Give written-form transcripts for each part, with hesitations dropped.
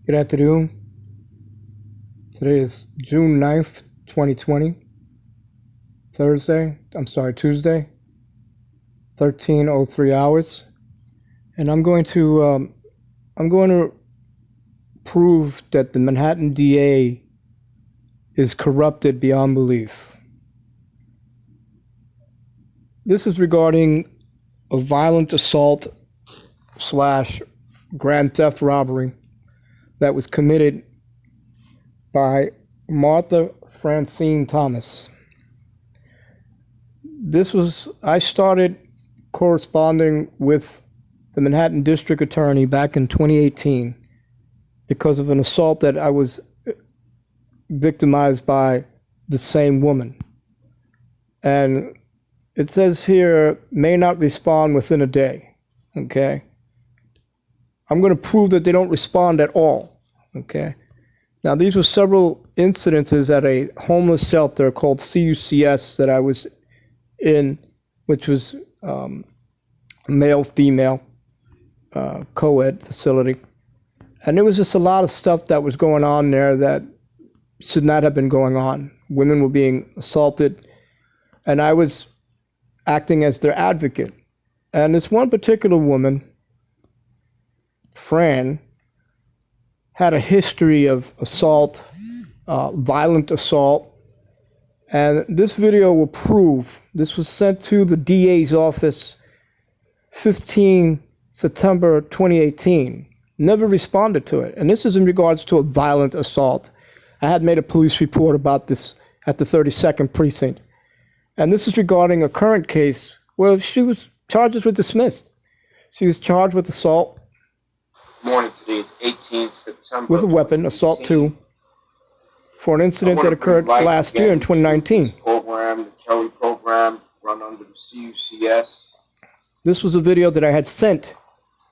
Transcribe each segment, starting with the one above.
Good afternoon. Today is June 9th, 2020. Tuesday, 13:03 hours. And I'm going to prove that the Manhattan DA is corrupted beyond belief. This is regarding a violent assault / grand theft robbery that was committed by Martha Francine Thomas. I started corresponding with the Manhattan District Attorney back in 2018 because of an assault that I was victimized by the same woman. And it says here, may not respond within a day, okay? I'm going to prove that they don't respond at all, okay? Now, these were several incidences at a homeless shelter called CUCS that I was in, which was male-female co-ed facility. And there was just a lot of stuff that was going on there that should not have been going on. Women were being assaulted, and I was acting as their advocate. And this one particular woman, Fran, had a history of assault, violent assault, and this video will prove. This was sent to the DA's office 15 September 2018. Never responded to it. And this is in regards to a violent assault. I had made a police report about this at the 32nd Precinct. And this is regarding a current case where charges were dismissed. She was charged with assault. Morning, today is 18th September. With a weapon, assault 2, for an incident that occurred last year in 2019. Program, the Kelly program, run under the CUCS. This was a video that I had sent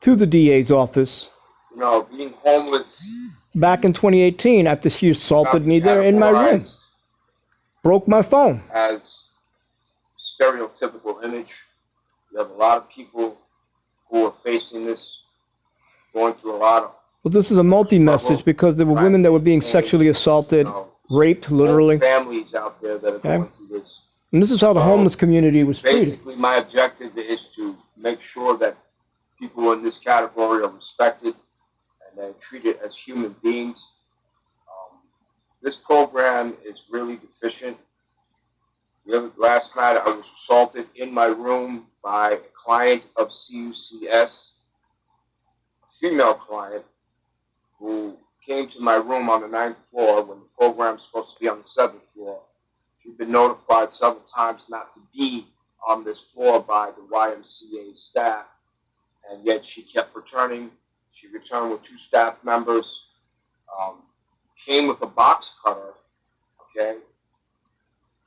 to the DA's office. You know, being homeless. Back in 2018, after she assaulted me there in my room. Broke my phone. As stereotypical image. You have a lot of people who are facing this, going through a lot of... Well, this is a multi-message because there were women that were being sexually assaulted, raped, literally. Families out there that are going through this. And this is how the homeless community was treated. Basically, my objective is to make sure that people in this category are respected and they're treated as human beings. This program is really deficient. Last night, I was assaulted in my room by a client of CUCS, a female client, who came to my room on the 9th floor when the program is supposed to be on the 7th floor. She's been notified several times not to be on this floor by the YMCA staff, and yet she kept returning. She returned with 2 staff members, came with a box cutter, okay,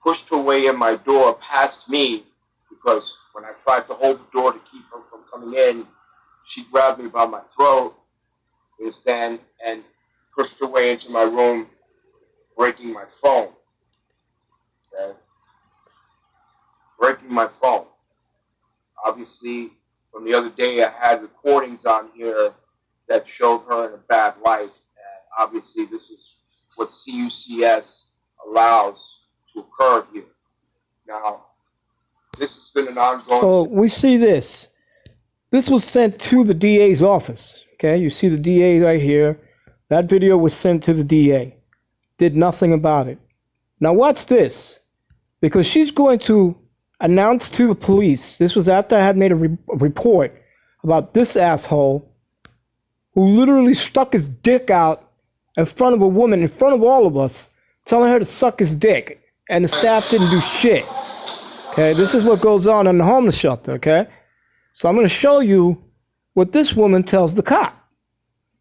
pushed her way in my door past me, because when I tried to hold the door to keep her from coming in, she grabbed me by my throat and pushed her way into my room, breaking my phone. Okay? Breaking my phone. Obviously, from the other day, I had recordings on here that showed her in a bad light. And obviously, this is what CUCS allows to occur here. Now, this has been an ongoing... So we see this. This was sent to the DA's office. Okay, you see the DA right here. That video was sent to the DA. Did nothing about it. Now watch this. Because she's going to announce to the police, this was after I had made a report about this asshole who literally stuck his dick out in front of a woman, in front of all of us, telling her to suck his dick. And the staff didn't do shit. Okay, this is what goes on in the homeless shelter, okay? So I'm going to show you what this woman tells the cop.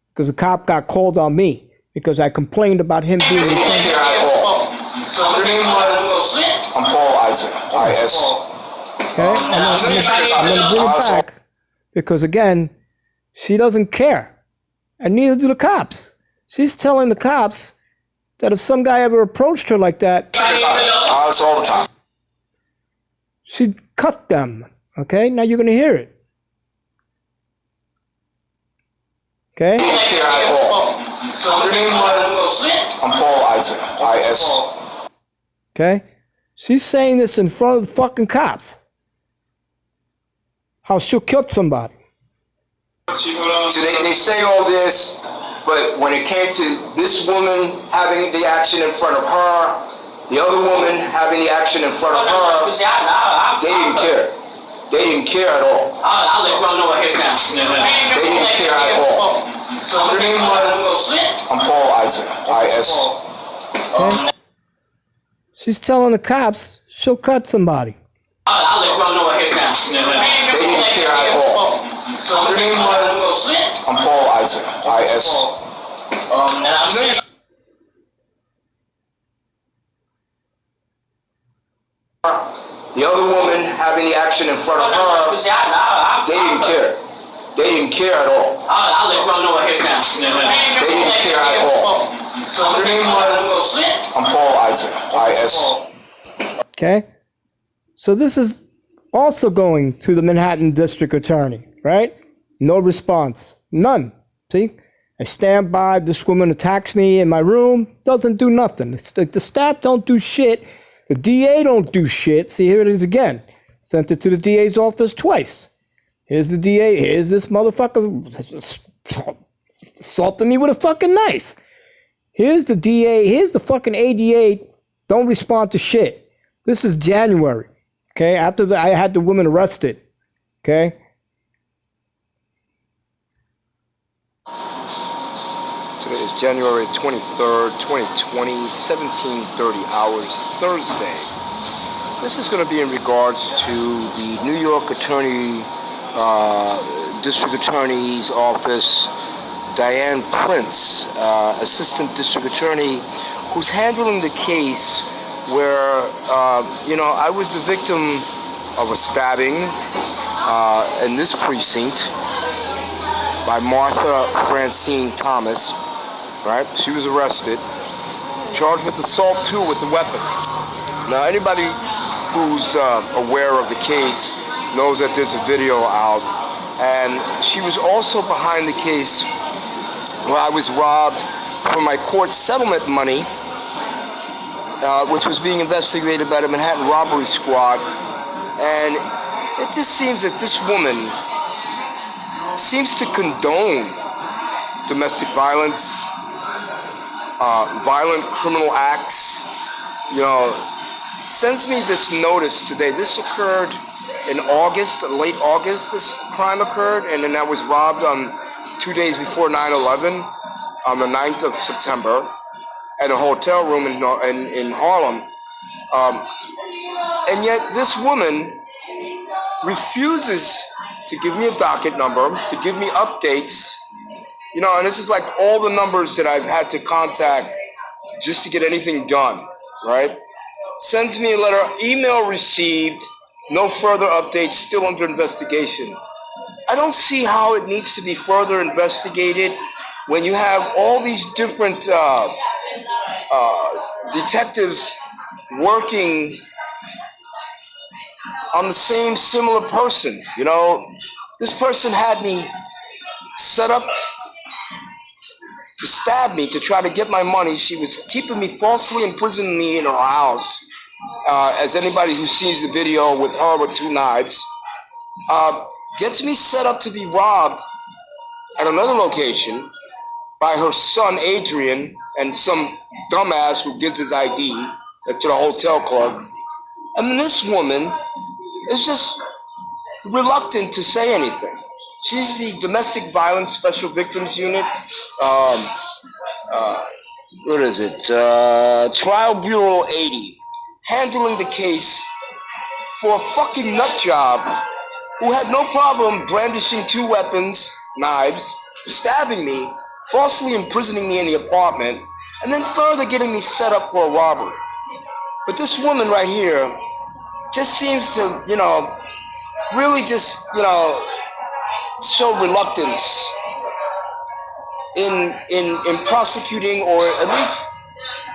Because the cop got called on me because I complained about him being in front of... So your name was... I'm Paul Isaac, I.S. Okay, I'm going to bring it back because, again, she doesn't care. And neither do the cops. She's telling the cops that if some guy ever approached her like that... It's all the time. She'd cut them. Okay, now you're going to hear it. Okay? I don't care at all. So the name was, I'm Paul Isaac, I-S. Okay? She's saying this in front of the fucking cops. How she'll kill somebody. So they say all this, but when it came to this woman having the action in front of her, the other woman having the action in front of her, they didn't care. They didn't care at all. I'll let y'all know ahead of time. They didn't care at all. So the name was, I'm Paul Isaac, I-S. Okay? She's telling the cops she'll cut somebody. I'll let y'all know ahead of time. They didn't care at all. So the name was, I'm Paul Isaac, I-S. The other woman having the action in front of her, they didn't care. They didn't care at all. I'll let y'all know ahead of time. They didn't care at all. So the name was, I'm Paul Isaac, I-S. Okay? So this is also going to the Manhattan District Attorney, right? No response. None. See? I stand by, this woman attacks me in my room, doesn't do nothing. The staff don't do shit. The DA don't do shit. See, here it is again. Sent it to the DA's office twice. Here's the DA. Here's this motherfucker assaulting me with a fucking knife. Here's the DA. Here's the fucking ADA. Don't respond to shit. This is January. Okay? After I had the woman arrested. Okay? Today is January 23rd, 2020, 17:30 hours, Thursday. This is going to be in regards to the New York District Attorney's Office, Diane Prince, Assistant District Attorney, who's handling the case where, I was the victim of a stabbing in this precinct by Martha Francine Thomas. Right? She was arrested, charged with assault too with a weapon. Now, anybody who's aware of the case knows that there's a video out, and she was also behind the case where I was robbed for my court settlement money, which was being investigated by the Manhattan Robbery Squad. And it just seems that this woman seems to condone domestic violence, violent criminal acts, sends me this notice today. This occurred in August, late August, this crime occurred, and then I was robbed on 2 days before 9/11, on the 9th of September, at a hotel room in Harlem. And yet this woman refuses to give me a docket number, to give me updates, and this is like all the numbers that I've had to contact just to get anything done, right? Sends me a letter, email received, no further updates, still under investigation. I don't see how it needs to be further investigated when you have all these different detectives working on the same similar person. This person had me set up to stab me, to try to get my money. She was keeping me, falsely imprisoning me in her house. As anybody who sees the video with her with 2 knives, gets me set up to be robbed at another location by her son Adrian and some dumbass who gives his ID to the hotel clerk. And then this woman is just reluctant to say anything. She's the Domestic Violence Special Victims Unit. What is it? Trial Bureau 80. Handling the case for a fucking nut job who had no problem brandishing 2 weapons, knives, stabbing me, falsely imprisoning me in the apartment, and then further getting me set up for a robbery. But this woman right here just seems to, really just, show reluctance in prosecuting, or at least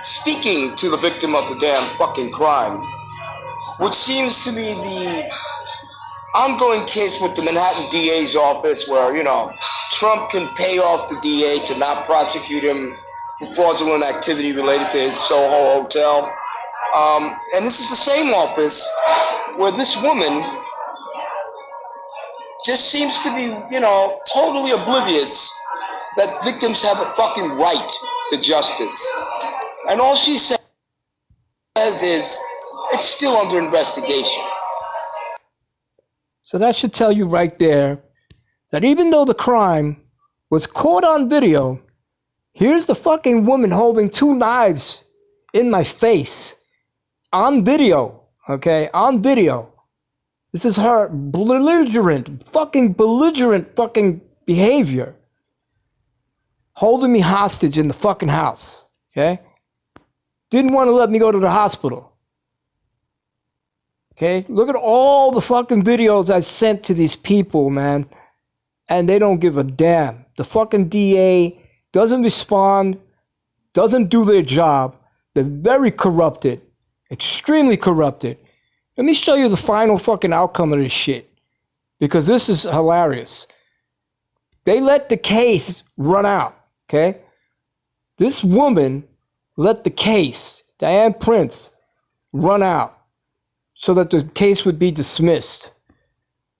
speaking to the victim of the damn fucking crime, which seems to be the ongoing case with the Manhattan DA's office, where, Trump can pay off the DA to not prosecute him for fraudulent activity related to his Soho hotel. And this is the same office where this woman just seems to be, totally oblivious that victims have a fucking right to justice. And all she says is, it's still under investigation. So that should tell you right there that even though the crime was caught on video, here's the fucking woman holding 2 knives in my face on video, okay, on video. This is her belligerent fucking behavior, holding me hostage in the fucking house, okay? Didn't want to let me go to the hospital. Okay, look at all the fucking videos I sent to these people, man, and they don't give a damn. The fucking DA doesn't respond, doesn't do their job. They're very corrupted, extremely corrupted. Let me show you the final fucking outcome of this shit, because this is hilarious. They let the case run out, okay? This woman let the case, Diane Prince, run out so that the case would be dismissed.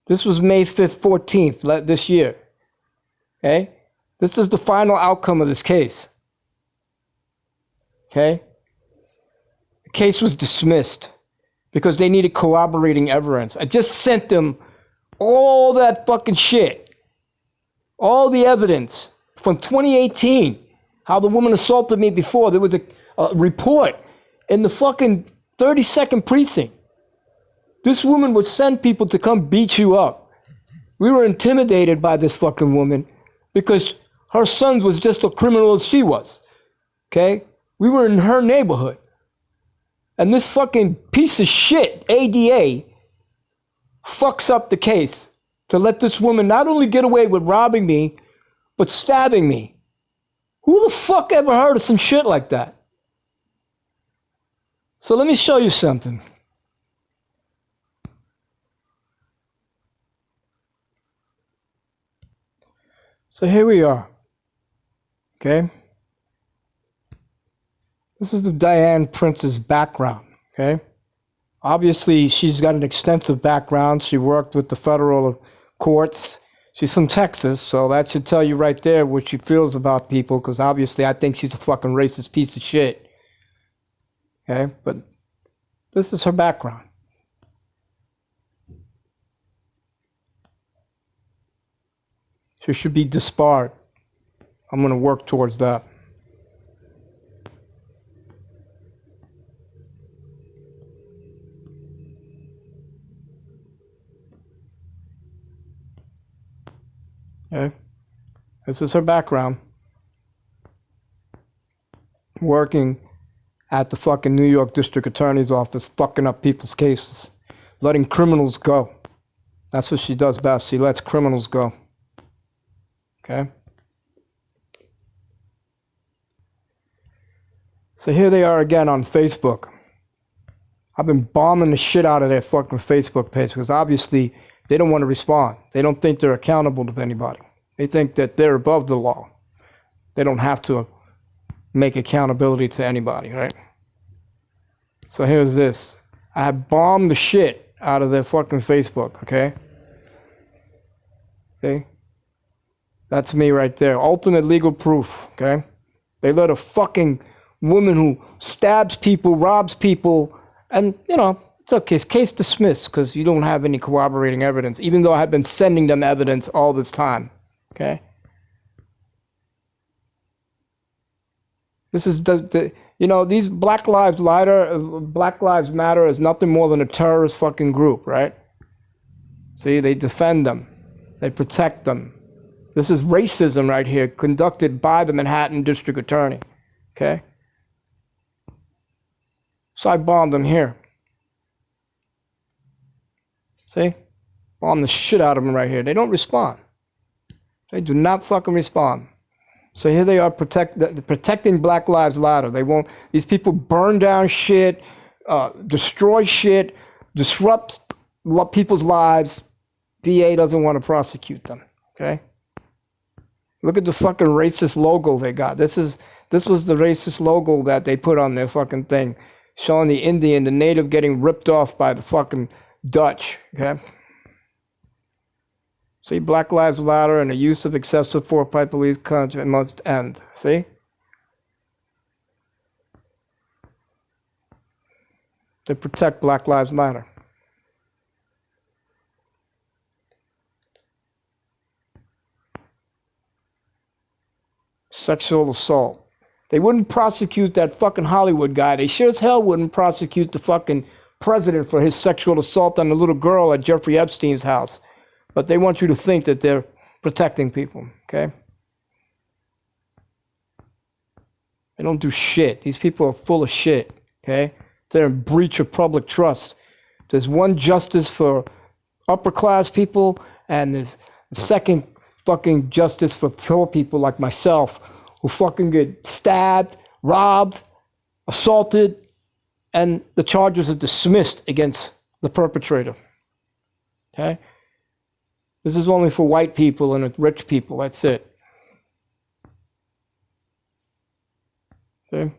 This was May 5th, 14th, this year, okay? This is the final outcome of this case, okay? The case was dismissed because they needed corroborating evidence. I just sent them all that fucking shit, all the evidence from 2018, how the woman assaulted me before. There was a report in the fucking 32nd precinct. This woman would send people to come beat you up. We were intimidated by this fucking woman because her son was just a criminal as she was, okay? We were in her neighborhood. And this fucking piece of shit, ADA, fucks up the case to let this woman not only get away with robbing me, but stabbing me. Who the fuck ever heard of some shit like that? So let me show you something. So here we are, okay? This is the Diane Prince's background, okay? Obviously, she's got an extensive background. She worked with the federal courts. She's from Texas, so that should tell you right there what she feels about people, because obviously I think she's a fucking racist piece of shit, okay? But this is her background. She should be disbarred. I'm going to work towards that. Okay. This is her background. Working at the fucking New York District Attorney's Office, fucking up people's cases, letting criminals go. That's what she does best. She lets criminals go. Okay? So here they are again on Facebook. I've been bombing the shit out of their fucking Facebook page because obviously they don't want to respond. They don't think they're accountable to anybody. They think that they're above the law. They don't have to make accountability to anybody, right? So here's this. I have bombed the shit out of their fucking Facebook, okay? Okay? That's me right there. Ultimate legal proof, okay? They let a fucking woman who stabs people, robs people, and, it's okay. It's case dismissed because you don't have any corroborating evidence, even though I have been sending them evidence all this time, okay? This is these Black Lives Matter is nothing more than a terrorist fucking group, right? See, they defend them. They protect them. This is racism right here, conducted by the Manhattan District Attorney, okay? So I bombed them here. See? Bomb the shit out of them right here. They don't respond. They do not fucking respond. So here they are protecting Black Lives Matter. They won't, these people burn down shit, destroy shit, disrupt people's lives. DA doesn't want to prosecute them, okay? Look at the fucking racist logo they got. This was the racist logo that they put on their fucking thing, showing the Indian, the native, getting ripped off by the fucking Dutch. Okay. See, Black Lives Matter and the use of excessive force by police country must end. See? To protect Black Lives Matter. Sexual assault. They wouldn't prosecute that fucking Hollywood guy. They sure as hell wouldn't prosecute the fucking president for his sexual assault on the little girl at Jeffrey Epstein's house. But they want you to think that they're protecting people, okay? They don't do shit. These people are full of shit, okay? They're in breach of public trust. There's one justice for upper class people, and there's a second fucking justice for poor people like myself, who fucking get stabbed, robbed, assaulted, and the charges are dismissed against the perpetrator, okay? This is only for white people and rich people. That's it. Okay?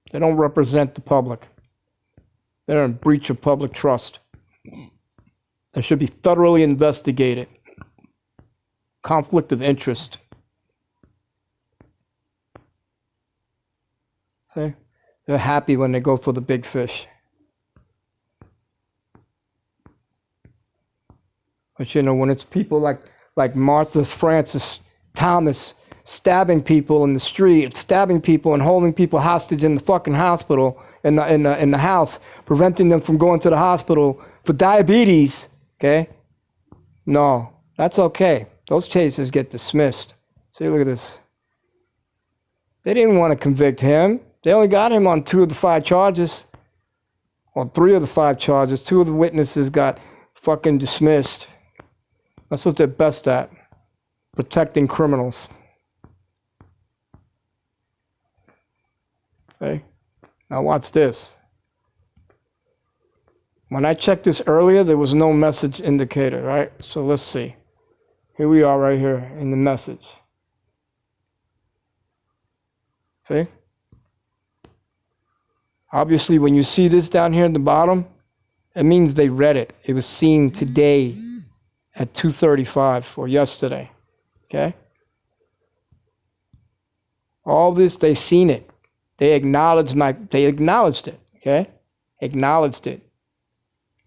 They don't represent the public. They're in breach of public trust. They should be thoroughly investigated. Conflict of interest. Okay? They're happy when they go for the big fish. But you know, when it's people like Martha Francis Thomas stabbing people in the street, stabbing people and holding people hostage in the fucking hospital, in the house, preventing them from going to the hospital for diabetes, okay? No, that's okay. Those cases get dismissed. See, look at this. They didn't want to convict him. They only got him on 2 of the 5 charges. Or 3 of the 5 charges. 2 of the witnesses got fucking dismissed. That's what they're best at, protecting criminals. Okay, now watch this. When I checked this earlier, there was no message indicator, right? So let's see. Here we are right here in the message. See? Obviously, when you see this down here at the bottom, it means they read it. It was seen today at 2:35 or yesterday, okay? All this, they seen it. They acknowledged it, okay? Acknowledged it.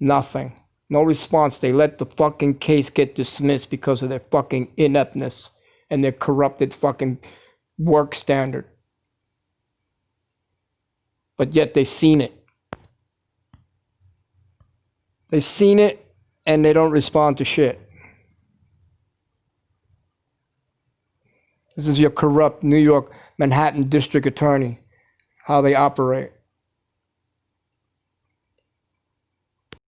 Nothing. No response. They let the fucking case get dismissed because of their fucking ineptness and their corrupted fucking work standard. But yet they seen it. They seen it and they don't respond to shit. This is your corrupt New York Manhattan district attorney, how they operate.